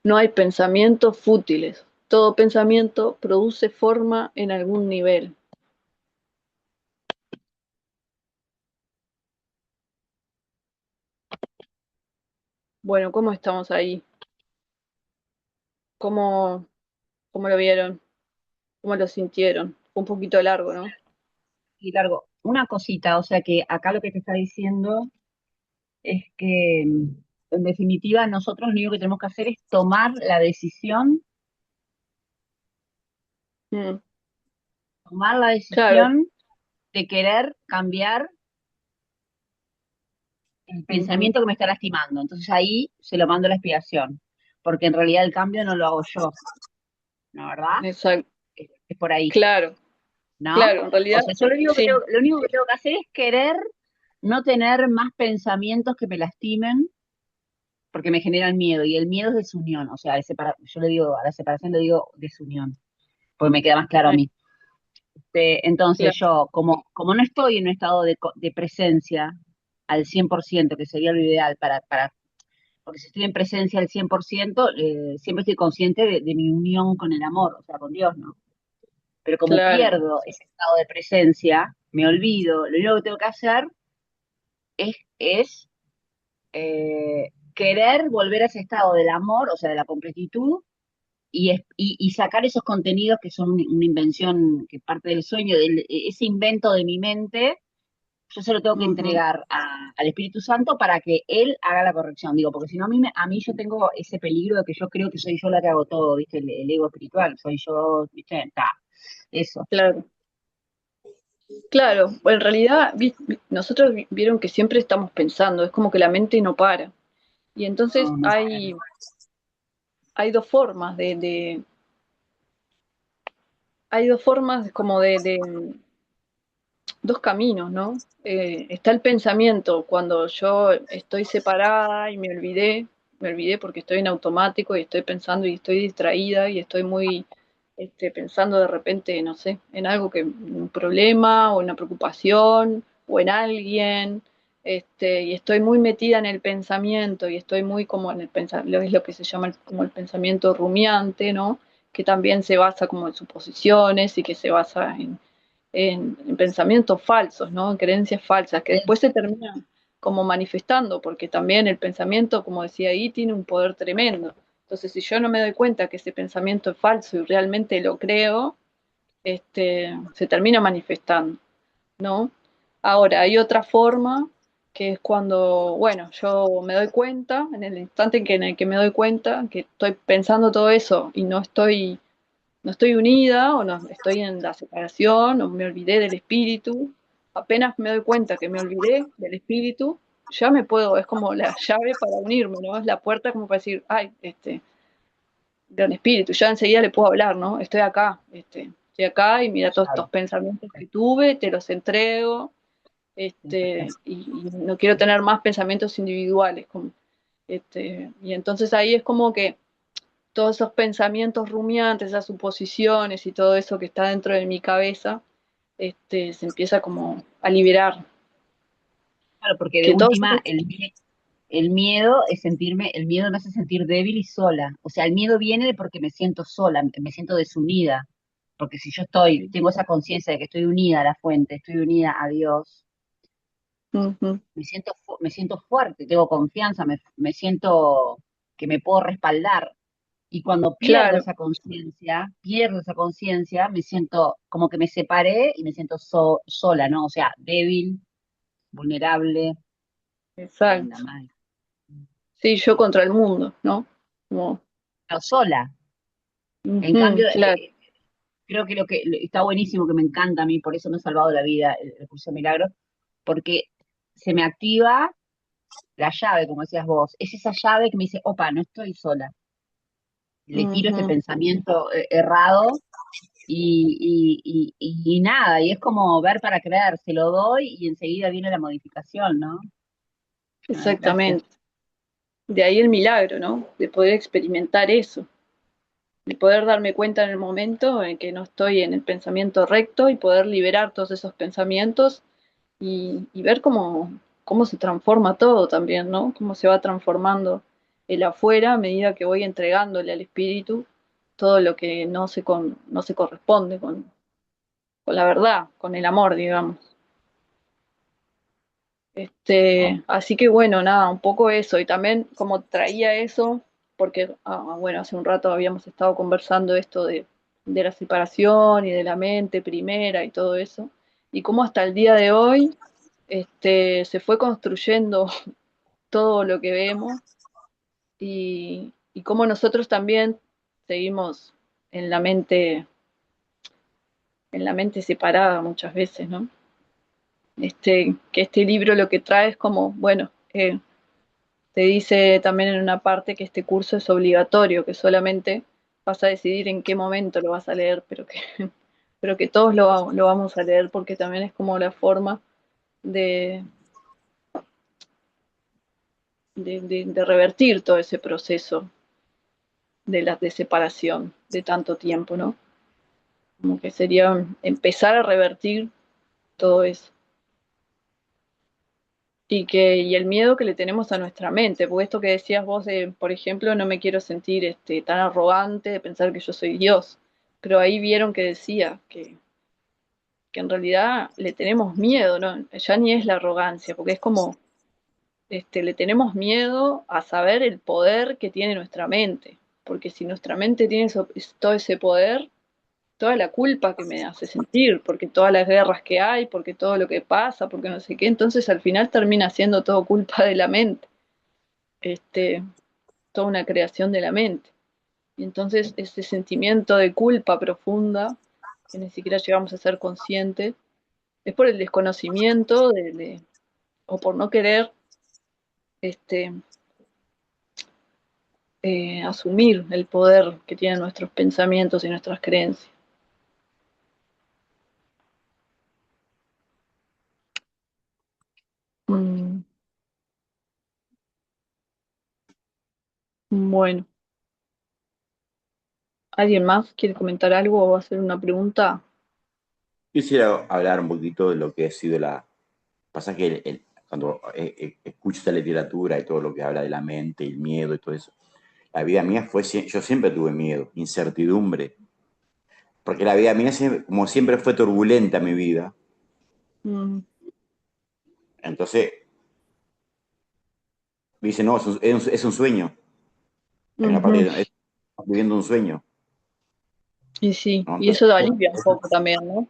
No hay pensamientos fútiles. Todo pensamiento produce forma en algún nivel. Bueno, ¿cómo estamos ahí? ¿Cómo, cómo lo vieron? ¿Cómo lo sintieron? Un poquito largo, ¿no? Y largo, una cosita, o sea que acá lo que te está diciendo es que en definitiva nosotros lo único que tenemos que hacer es Mm, tomar la claro. decisión de querer cambiar el Ujú, pensamiento que me está lastimando. Entonces ahí se lo mando a la expiación, porque en realidad el cambio no lo hago yo, ¿no? ¿Verdad? exacto. Es por ahí, Claro, ¿no? claro. En O realidad, sea, yo sí, lo único que tengo que hacer es querer no tener más pensamientos que me lastimen porque me generan miedo, y el miedo es desunión, o sea, yo le digo, a la separación le digo desunión, porque me queda más claro a ay, mí. Entonces claro, yo, como no estoy en un estado de presencia al 100%, que sería lo ideal porque si estoy en presencia al 100%, siempre estoy consciente de mi unión con el amor, o sea, con Dios, ¿no? Pero como claro. pierdo ese estado de presencia, me olvido, lo único que tengo que hacer es querer volver a ese estado del amor, o sea, de la completitud, y sacar esos contenidos que son una invención, que parte del sueño, ese invento de mi mente, yo se lo tengo que Ujú, entregar al Espíritu Santo para que Él haga la corrección. Digo, porque si no, a mí yo tengo ese peligro de que yo creo que soy yo la que hago todo, ¿viste? El ego espiritual, soy yo, ¿viste? Eso. claro. Claro, bueno, en realidad nosotros vieron que siempre estamos pensando, es como que la mente no para. Y entonces No, no para, no. hay dos formas hay dos formas como dos caminos, ¿no? Está el pensamiento cuando yo estoy separada y me olvidé porque estoy en automático y estoy pensando y estoy distraída y estoy muy pensando de repente, no sé, en algo un problema o una preocupación o en alguien. y estoy muy metida en el pensamiento y estoy muy como en el pensamiento, es lo que se llama como el pensamiento rumiante, ¿no? Que también se basa como en suposiciones y que se basa en pensamientos falsos, ¿no? En creencias falsas, que después se terminan como manifestando, porque también el pensamiento, como decía ahí, tiene un poder tremendo. Entonces, si yo no me doy cuenta que ese pensamiento es falso y realmente lo creo, se termina manifestando, ¿no? Ahora, hay otra forma que es cuando, bueno, yo me doy cuenta, en el instante en el que me doy cuenta que estoy pensando todo eso y no estoy unida o no estoy en la separación o me olvidé del espíritu, apenas me doy cuenta que me olvidé del espíritu, ya me puedo, es como la llave para unirme, ¿no? Es la puerta como para decir, ay, de un espíritu, ya enseguida le puedo hablar, ¿no? Estoy acá y mira todos estos Claro, pensamientos que tuve, te los entrego, y no quiero tener más pensamientos individuales, y entonces ahí es como que todos esos pensamientos rumiantes, esas suposiciones y todo eso que está dentro de mi cabeza, se empieza como a liberar. claro, porque de Que todo última el miedo es el miedo me hace sentir débil y sola. O sea, el miedo viene de porque me siento sola, me siento desunida. Porque si yo tengo esa conciencia de que estoy unida a la fuente, estoy unida a Dios, uh-huh. me siento fuerte, tengo confianza, me siento que me puedo respaldar. Y cuando Claro, pierdo esa conciencia, me siento como que me separé y me siento sola, ¿no? O sea, débil, vulnerable, exacto. la madre. Sí, yo contra el mundo, ¿no? Como, No, sola. En uh-huh, cambio, claro. creo que está buenísimo, que me encanta a mí, por eso me ha salvado la vida el curso de milagros, porque se me activa la llave, como decías vos. Es esa llave que me dice, opa, no estoy sola. Le tiro ese Uh-huh. pensamiento errado y nada, y es como ver para creer, se lo doy y enseguida viene la modificación, ¿no? Ay, gracias. Exactamente. De ahí el milagro, ¿no? De poder experimentar eso, de poder darme cuenta en el momento en que no estoy en el pensamiento recto y poder liberar todos esos pensamientos y ver cómo se transforma todo también, ¿no? Cómo se va transformando el afuera a medida que voy entregándole al espíritu todo lo que no se corresponde con la verdad, con el amor, digamos. Oh, Así que bueno, nada, un poco eso. Y también como traía eso, porque, bueno, hace un rato habíamos estado conversando esto de la separación y de la mente primera y todo eso. Y cómo hasta el día de hoy, se fue construyendo todo lo que vemos y cómo nosotros también seguimos en en la mente separada muchas veces, ¿no? Que este libro lo que trae es como, bueno, te dice también en una parte que este curso es obligatorio, que solamente vas a decidir en qué momento lo vas a leer, pero que todos lo vamos a leer porque también es como la forma de, de revertir todo ese proceso de separación de tanto tiempo, ¿no? Como que sería empezar a revertir todo eso. Y el miedo que le tenemos a nuestra mente, porque esto que decías vos de, por ejemplo, no me quiero sentir tan arrogante de pensar que yo soy Dios, pero ahí vieron que decía que en realidad le tenemos miedo, ¿no? Ya ni es la arrogancia, porque es como, le tenemos miedo a saber el poder que tiene nuestra mente, porque si nuestra mente tiene todo ese poder, toda la culpa que me hace sentir, porque todas las guerras que hay, porque todo lo que pasa, porque no sé qué, entonces al final termina siendo todo culpa de la mente, este, toda una creación de la mente. Y entonces ese sentimiento de culpa profunda, que ni siquiera llegamos a ser conscientes, es por el desconocimiento o por no querer este, asumir el poder que tienen nuestros pensamientos y nuestras creencias. Mm, bueno. ¿Alguien más quiere comentar algo o hacer una pregunta? Quisiera hablar un poquito de lo que ha sido la. Pasa que cuando escucho esta literatura y todo lo que habla de la mente, el miedo y todo eso, la vida mía yo siempre tuve miedo, incertidumbre, porque la vida mía, como siempre fue turbulenta mi vida, Mm, entonces dice, no, es un sueño, hay una parte ujú. de, estamos viviendo un sueño, Y sí, ¿no? y Entonces, eso lo alivia un poco también, ¿no?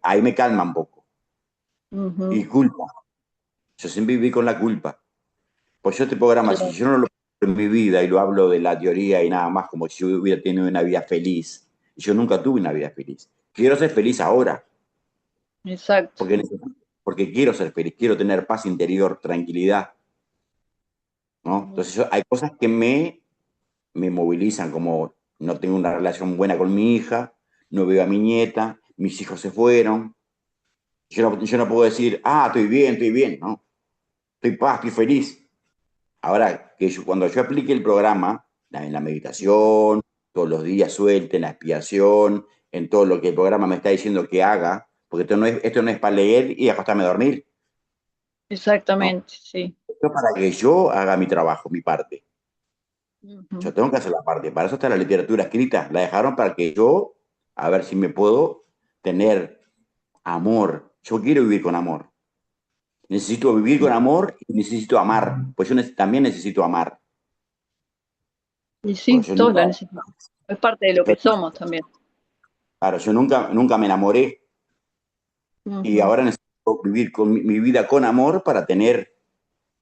ahí me calma un poco. Ujú, Y culpa, yo siempre viví con la culpa. Pues yo este programa, si claro, yo no lo en mi vida y lo hablo de la teoría y nada más, como si yo hubiera tenido una vida feliz, y yo nunca tuve una vida feliz. Quiero ser feliz ahora, exacto. porque, porque quiero ser feliz, quiero tener paz interior, tranquilidad, ¿no? Ujú, Entonces hay cosas que me movilizan, como no tengo una relación buena con mi hija, no veo a mi nieta, mis hijos se fueron. Yo no puedo decir, estoy bien, ¿no? Estoy paz, estoy feliz. Ahora, cuando yo aplique el programa, en la meditación, todos los días suelte, en la expiación, en todo lo que el programa me está diciendo que haga, porque esto no es para leer y acostarme a dormir, ¿no? exactamente, sí. Esto es para que yo haga mi trabajo, mi parte. Ujú, Yo tengo que hacer la parte. Para eso está la literatura escrita. La dejaron para que yo, a ver si me puedo tener amor. Yo quiero vivir con amor. Necesito vivir con amor y necesito amar. Pues yo también necesito amar. y Porque sí, yo todos nunca, lo necesitamos. Es parte de lo que somos también. claro, yo nunca me enamoré y Ujú, ahora necesito vivir con mi vida con amor para tener,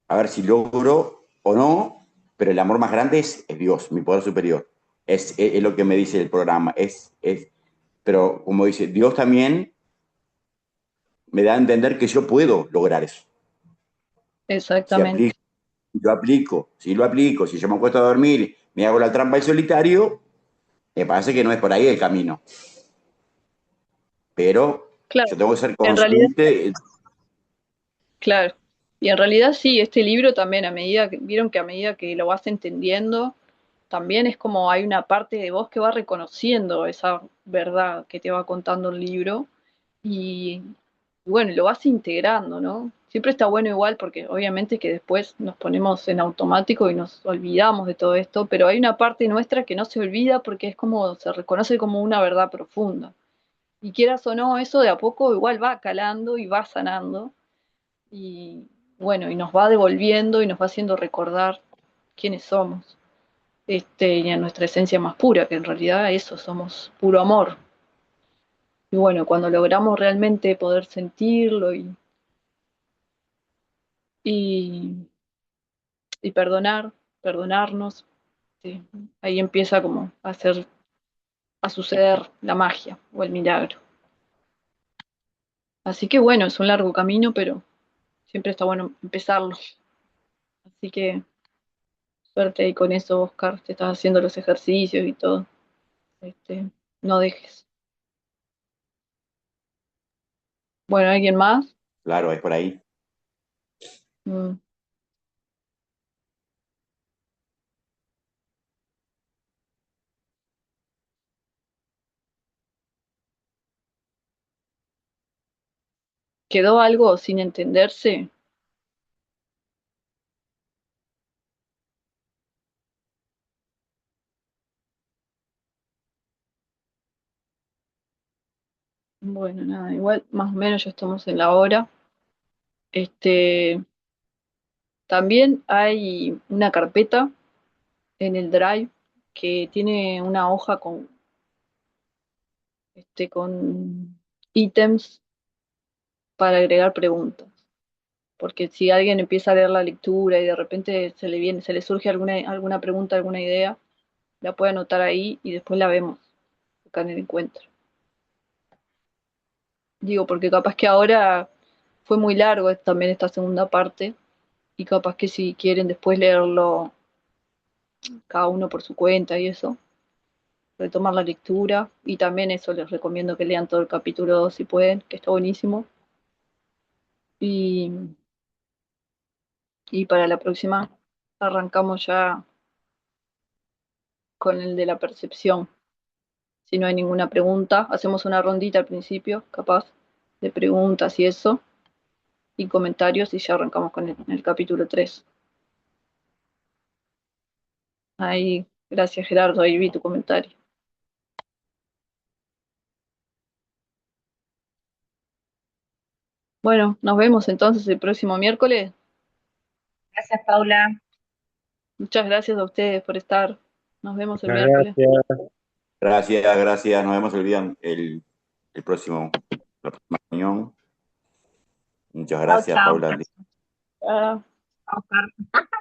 a ver si logro o no, pero el amor más grande es Dios, mi poder superior. Es lo que me dice el programa. Pero como dice, Dios también me da a entender que yo puedo lograr eso. Si exactamente. aplico, si lo aplico, si yo me acuesto a dormir, me hago la trampa del solitario, me parece que no es por ahí el camino. Pero Claro, yo tengo que ser en realidad, consciente. claro. Y en realidad sí, este libro también, vieron que a medida que lo vas entendiendo, también es como hay una parte de vos que va reconociendo esa verdad que te va contando el libro y bueno, lo vas integrando, ¿no? Siempre está bueno igual porque obviamente que después nos ponemos en automático y nos olvidamos de todo esto, pero hay una parte nuestra que no se olvida porque es como, se reconoce como una verdad profunda. Y quieras o no, eso de a poco igual va calando y va sanando y bueno, y nos va devolviendo y nos va haciendo recordar quiénes somos, y a nuestra esencia más pura, que en realidad eso somos puro amor. Y bueno, cuando logramos realmente poder sentirlo y, y perdonarnos, sí, ahí empieza como a suceder la magia o el milagro. Así que bueno, es un largo camino, pero siempre está bueno empezarlo. Así que suerte ahí con eso, Oscar, te estás haciendo los ejercicios y todo. Este, no dejes. Bueno, ¿alguien más? Claro, es por ahí. Mm, ¿Quedó algo sin entenderse? Bueno, nada, igual más o menos ya estamos en la hora. Este, también hay una carpeta en el Drive que tiene una hoja con ítems para agregar preguntas. Porque si alguien empieza a leer la lectura y de repente se le surge alguna pregunta, alguna idea, la puede anotar ahí y después la vemos acá en el encuentro. Digo, porque capaz que ahora fue muy largo también esta segunda parte y capaz que si quieren después leerlo cada uno por su cuenta y eso, retomar la lectura y también eso les recomiendo que lean todo el capítulo 2 si pueden, que está buenísimo. Y, y para la próxima arrancamos ya con el de la percepción. Si no hay ninguna pregunta, hacemos una rondita al principio, capaz, de preguntas y eso. y comentarios y ya arrancamos con el capítulo 3. Ahí, gracias Gerardo, ahí vi tu comentario. Bueno, nos vemos entonces el próximo miércoles. Gracias, Paula. Muchas gracias a ustedes por estar. Nos vemos el Muchas miércoles. gracias. Gracias. Nos vemos el próximo, la próxima reunión. Muchas Chao, gracias, chao. Paula. Ah. Chao, Carlos.